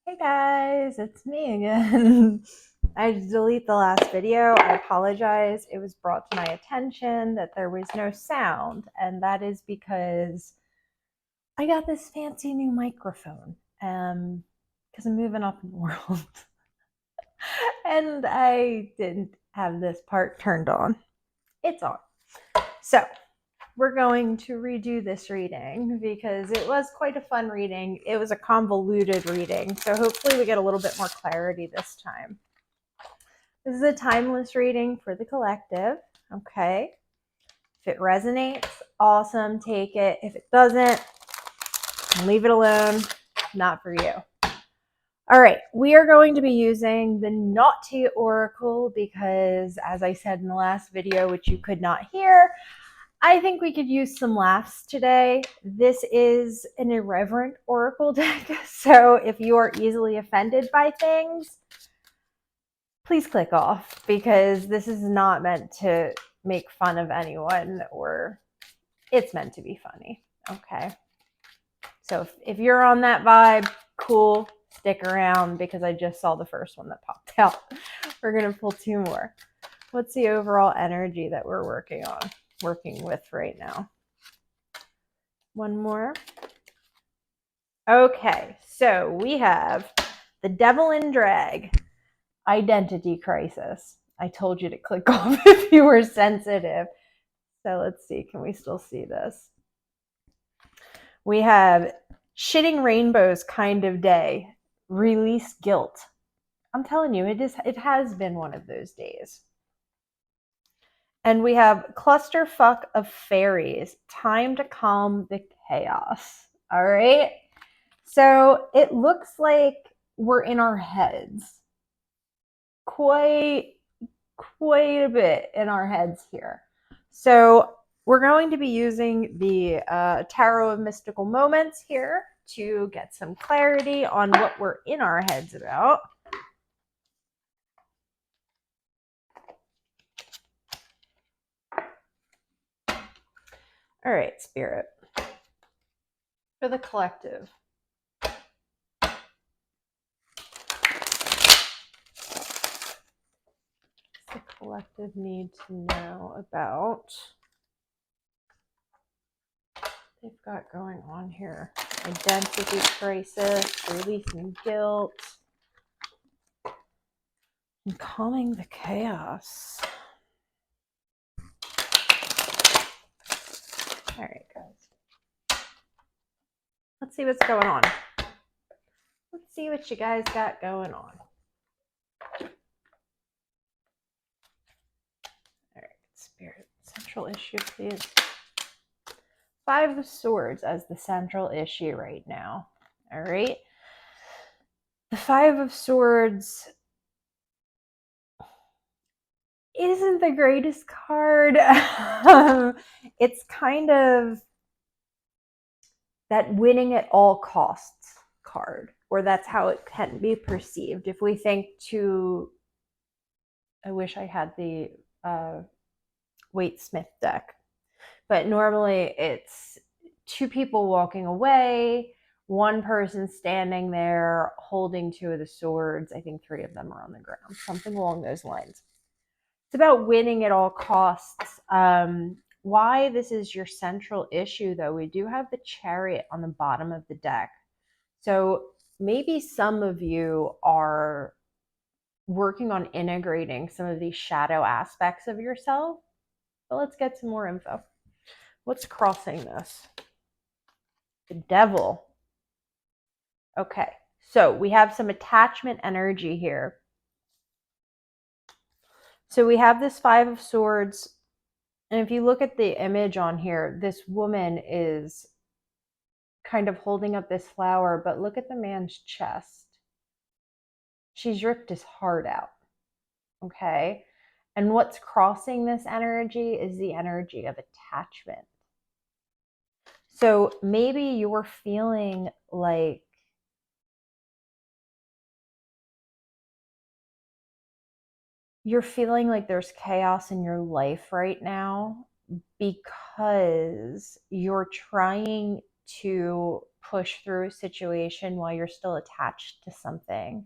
Hey guys, it's me again. I had to delete the last video. I apologize. It was brought to my attention that there was no sound, and that is because I got this fancy new microphone. Because I'm moving up in the world. And I didn't have this part turned on. It's on. So, we're going to redo this reading because it was quite a fun reading. It was a convoluted reading, so hopefully we get a little bit more clarity this time. This is a timeless reading for the collective, okay? If it resonates, awesome, take it. If it doesn't, leave it alone, not for you. All right, we are going to be using the Naughty Oracle because, as I said in the last video, which you could not hear, I think we could use some laughs today. This is an irreverent oracle deck, so if you are easily offended by things, please click off because this is not meant to make fun of anyone, or it's meant to be funny, okay? So if you're on that vibe, cool, stick around because I just saw the first one that popped out. We're gonna pull two more. What's the overall energy that we're working with right now? One more. Okay, so we have the Devil in Drag, Identity Crisis. I told you to click off if you were sensitive. So let's see, can we still see this? We have Shitting Rainbows Kind of Day, Release Guilt. I'm telling you, it has been one of those days. And we have Clusterfuck of Fairies, Time to Calm the Chaos. All right. So it looks like we're in our heads. Quite a bit in our heads here. So we're going to be using the Tarot of Mystical Moments here to get some clarity on what we're in our heads about. All right, Spirit. For the collective. The collective need to know about they've got going on here. Identity crisis, releasing guilt, and calming the chaos. All right, guys. Let's see what's going on. Let's see what you guys got going on. All right, Spirit. Central issue, please. Five of Swords as the central issue right now. All right. The Five of Swords isn't the greatest card. It's kind of that winning at all costs card, or that's how it can be perceived. If we think to, I wish I had the Waite Smith deck, but normally it's two people walking away, one person standing there holding two of the swords. I think three of them are on the ground, something along those lines. It's about winning at all costs. Why this is your central issue, though, we do have the Chariot on the bottom of the deck. So maybe some of you are working on integrating some of these shadow aspects of yourself. But let's get some more info. What's crossing this? The Devil. Okay, so we have some attachment energy here. So we have this Five of Swords. And if you look at the image on here, this woman is kind of holding up this flower, but look at the man's chest. She's ripped his heart out. Okay. And what's crossing this energy is the energy of attachment. So maybe you're feeling like there's chaos in your life right now because you're trying to push through a situation while you're still attached to something.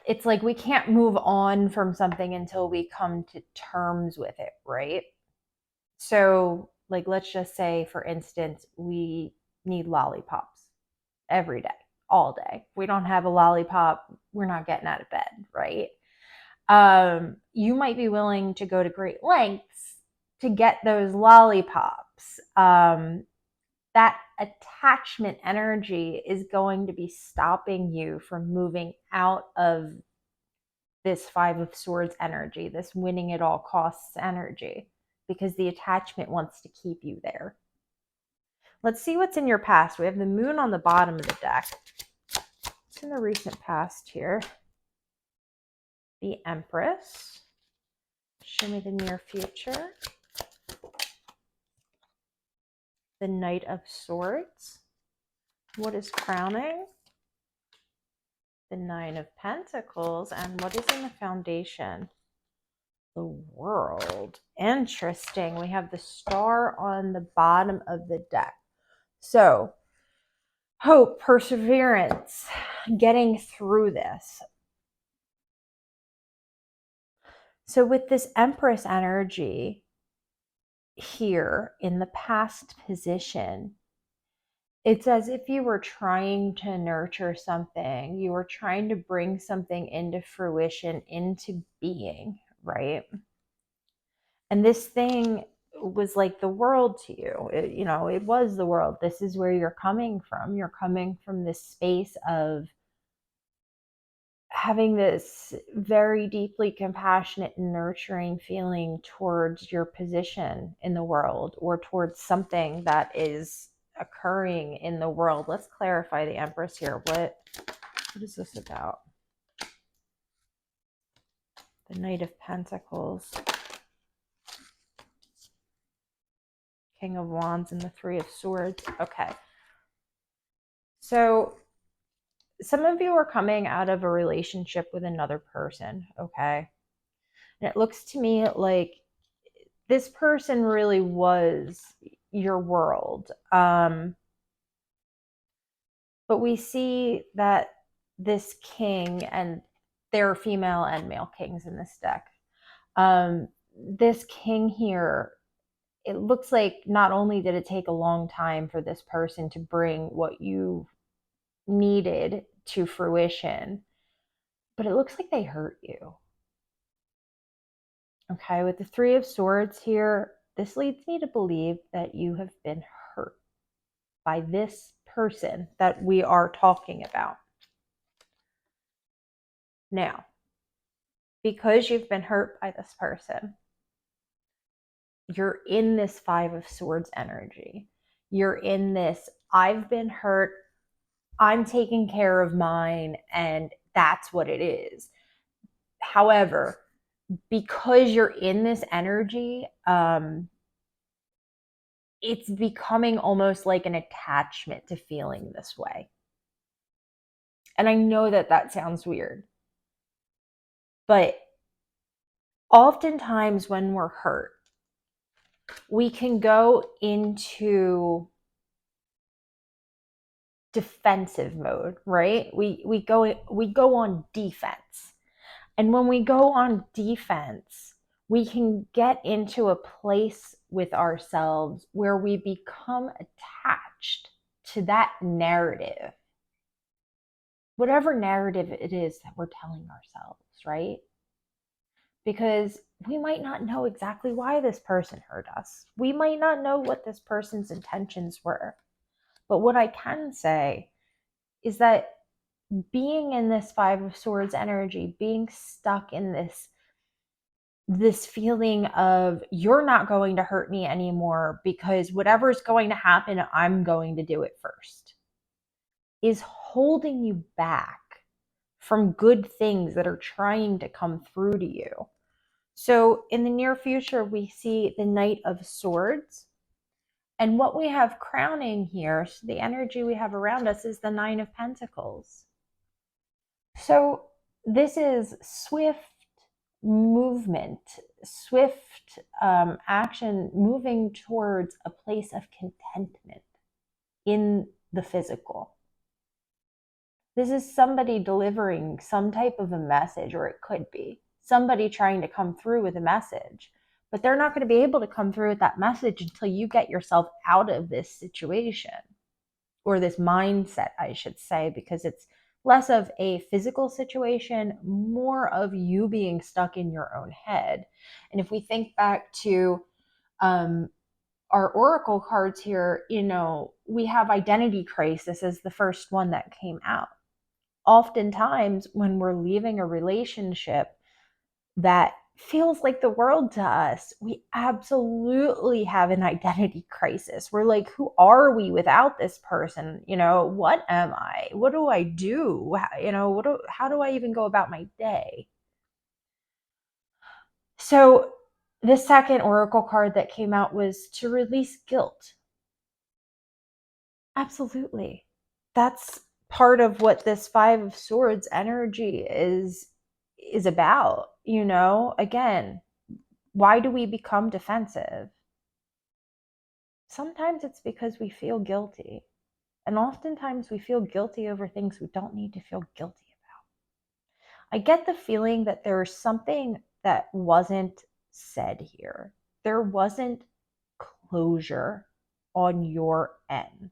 It's like we can't move on from something until we come to terms with it, right? So, like, let's just say, for instance, we need lollipops every day, all day. If we don't have a lollipop, we're not getting out of bed, right? You might be willing to go to great lengths to get those lollipops. That attachment energy is going to be stopping you from moving out of this Five of Swords energy, this winning at all costs energy, because the attachment wants to keep you there. Let's see what's in your past. We have the Moon on the bottom of the deck. What's in the recent past here? The Empress. Show me the near future. The Knight of Swords. What is crowning? The Nine of Pentacles. And what is in the foundation? The World. Interesting. We have the Star on the bottom of the deck. So, hope, perseverance, getting through this. So with this Empress energy here in the past position, it's as if you were trying to nurture something. You were trying to bring something into fruition, into being, right? And this thing was like the world to you. It was the world. This is where you're coming from. You're coming from this space of having this very deeply compassionate and nurturing feeling towards your position in the world, or towards something that is occurring in the world. Let's clarify the Empress here. What is this about? The Knight of Pentacles, King of Wands, and the Three of Swords. Okay. So some of you are coming out of a relationship with another person, okay? And it looks to me like this person really was your world. But we see that this king, and there are female and male kings in this deck. This king here, it looks like not only did it take a long time for this person to bring what you needed to fruition, but it looks like they hurt you. Okay, with the Three of Swords here, this leads me to believe that you have been hurt by this person that we are talking about. Now, because you've been hurt by this person, you're in this Five of Swords energy. You're in this, I've been hurt, I'm taking care of mine, and that's what it is. However, because you're in this energy, it's becoming almost like an attachment to feeling this way. And I know that that sounds weird, but oftentimes when we're hurt, we can go into defensive mode, right? We go on defense. And when we go on defense, we can get into a place with ourselves where we become attached to that narrative. Whatever narrative it is that we're telling ourselves, right? Because we might not know exactly why this person hurt us. We might not know what this person's intentions were. But what I can say is that being in this Five of Swords energy, being stuck in this feeling of you're not going to hurt me anymore because whatever's going to happen, I'm going to do it first, is holding you back from good things that are trying to come through to you. So in the near future, we see the Knight of Swords. And what we have crowning here, so the energy we have around us, is the Nine of Pentacles. So this is swift, movement, swift action, moving towards a place of contentment in the physical. This is somebody delivering some type of a message, or it could be somebody trying to come through with a message, but they're not going to be able to come through with that message until you get yourself out of this situation, or this mindset, I should say, because it's less of a physical situation, more of you being stuck in your own head. And if we think back to our oracle cards here, we have identity crisis as the first one that came out. Oftentimes, when we're leaving a relationship that feels like the world to us, we absolutely have an identity crisis. We're like, who are we without this person? What am I? What do I do? How do I even go about my day? So the second oracle card that came out was to release guilt. Absolutely. That's part of what this Five of Swords energy is about. Again, why do we become defensive? Sometimes it's because we feel guilty. And oftentimes we feel guilty over things we don't need to feel guilty about. I get the feeling that there's something that wasn't said here. There wasn't closure on your end.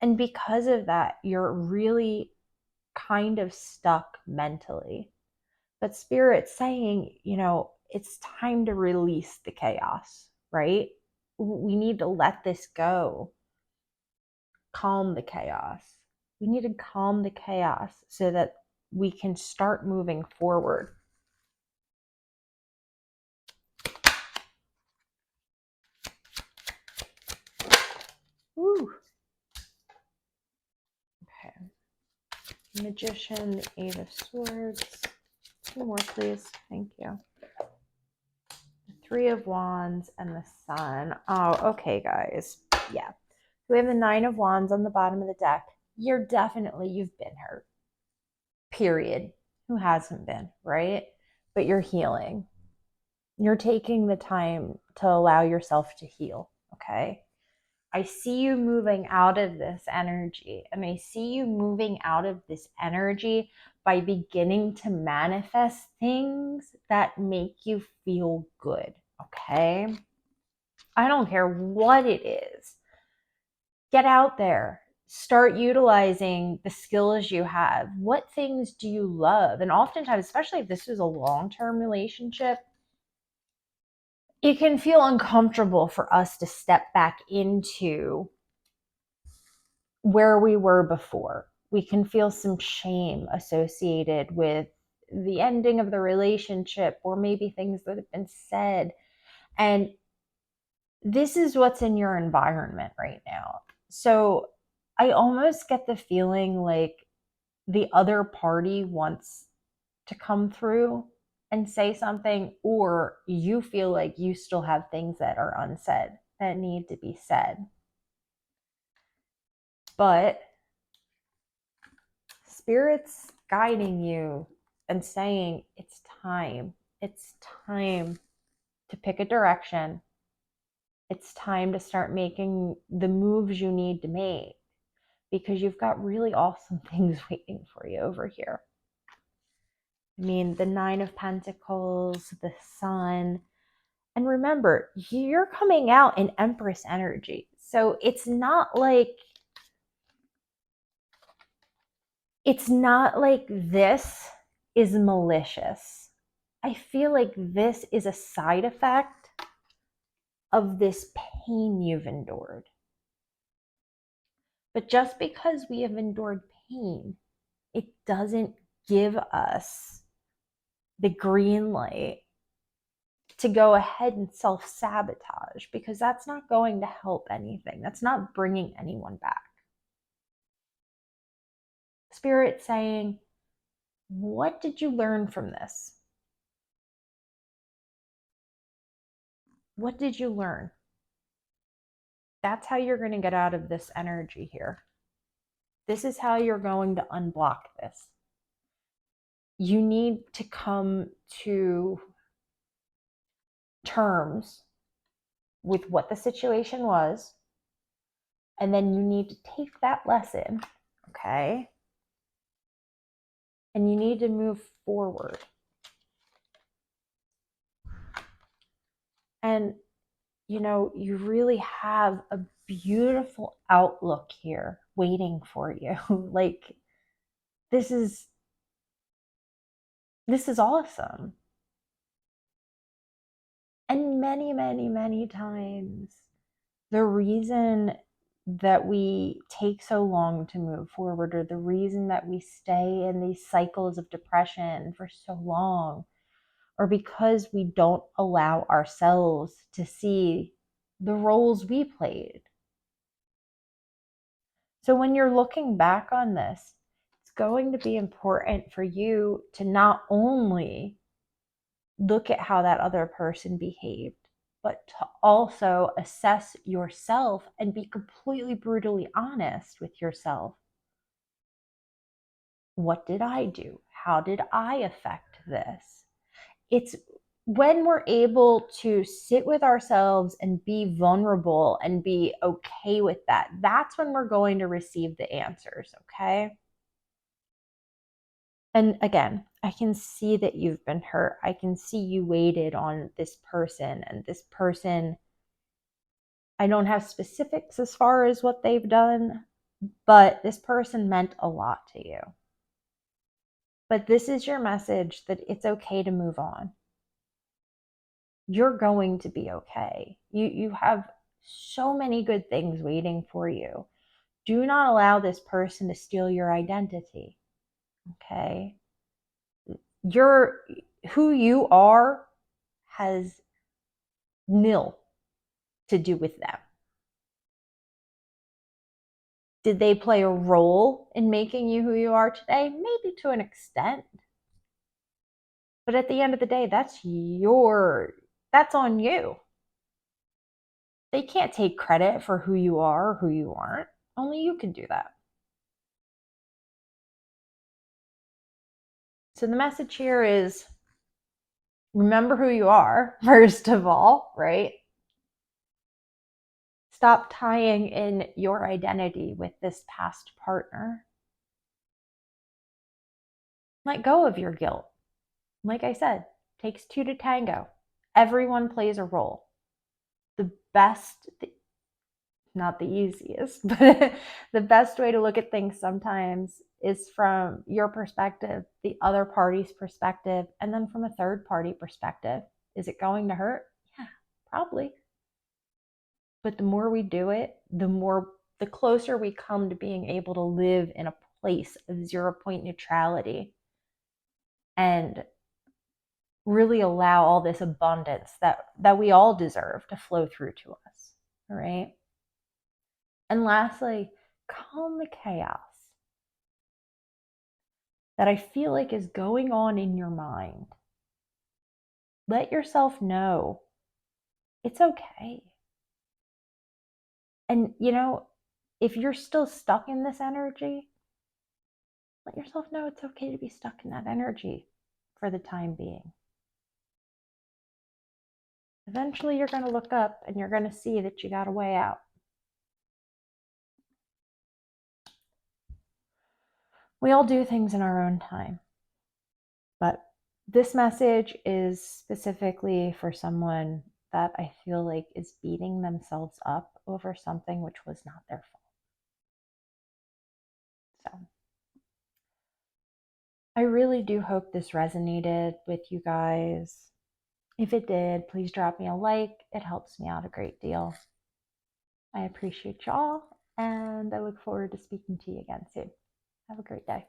And because of that, you're really kind of stuck mentally. But Spirit's saying, it's time to release the chaos, right? We need to let this go. Calm the chaos. We need to calm the chaos so that we can start moving forward. Ooh. Okay. Magician, Eight of Swords. 2 more, please. Thank you. Three of Wands and the Sun. Oh, okay, guys. Yeah. We have the Nine of Wands on the bottom of the deck. You've been hurt. Period. Who hasn't been, right? But you're healing. You're taking the time to allow yourself to heal, okay? I see you moving out of this energy, and I see you moving out of this energy by beginning to manifest things that make you feel good, okay? I don't care what it is. Get out there. Start utilizing the skills you have. What things do you love? And oftentimes, especially if this is a long-term relationship, it can feel uncomfortable for us to step back into where we were before. We can feel some shame associated with the ending of the relationship, or maybe things that have been said. And this is what's in your environment right now. So I almost get the feeling like the other party wants to come through and say something, or you feel like you still have things that are unsaid that need to be said. But Spirit's guiding you and saying it's time. It's time to pick a direction. It's time to start making the moves you need to make, because you've got really awesome things waiting for you over here. I mean, the Nine of Pentacles, the Sun. And remember, you're coming out in Empress energy. So it's not like this is malicious. I feel like this is a side effect of this pain you've endured. But just because we have endured pain, it doesn't give us the green light to go ahead and self-sabotage, because that's not going to help anything. That's not bringing anyone back. Spirit saying, what did you learn from this? What did you learn? That's how you're going to get out of this energy here. This is how you're going to unblock this. you need to come to terms with what the situation was, and then you need to take that lesson, okay? And you need to move forward. And, you know, you really have a beautiful outlook here waiting for you. Like, this is awesome. And many, many, many times, the reason that we take so long to move forward, or the reason that we stay in these cycles of depression for so long, or because we don't allow ourselves to see the roles we played. So when you're looking back on this, it's going to be important for you to not only look at how that other person behaved, but to also assess yourself and be completely brutally honest with yourself. What did I do? How did I affect this? It's when we're able to sit with ourselves and be vulnerable and be okay with that, that's when we're going to receive the answers, okay? And again, I can see that you've been hurt. I can see you waited on this person, and this person, I don't have specifics as far as what they've done, but this person meant a lot to you. But this is your message that it's okay to move on. You're going to be okay. You have so many good things waiting for you. Do not allow this person to steal your identity. Okay? Who you are has nil to do with them. Did they play a role in making you who you are today? Maybe to an extent. But at the end of the day, that's on you. They can't take credit for who you are or who you aren't. Only you can do that. So the message here is, remember who you are, first of all, right? Stop tying in your identity with this past partner. Let go of your guilt. Like I said, takes two to tango. Everyone plays a role. The best, not the easiest, but the best way to look at things sometimes is from your perspective, the other party's perspective, and then from a third party perspective. Is it going to hurt? Yeah, probably. But the more we do it, the closer we come to being able to live in a place of 0 point neutrality and really allow all this abundance that we all deserve to flow through to us. All right. And lastly, calm the chaos that I feel like is going on in your mind. Let yourself know it's okay. And, you know, if you're still stuck in this energy, let yourself know it's okay to be stuck in that energy for the time being. Eventually, you're going to look up and you're going to see that you got a way out. We all do things in our own time. But this message is specifically for someone that I feel like is beating themselves up over something which was not their fault. So I really do hope this resonated with you guys. If it did, please drop me a like. It helps me out a great deal. I appreciate y'all, and I look forward to speaking to you again soon. Have a great day.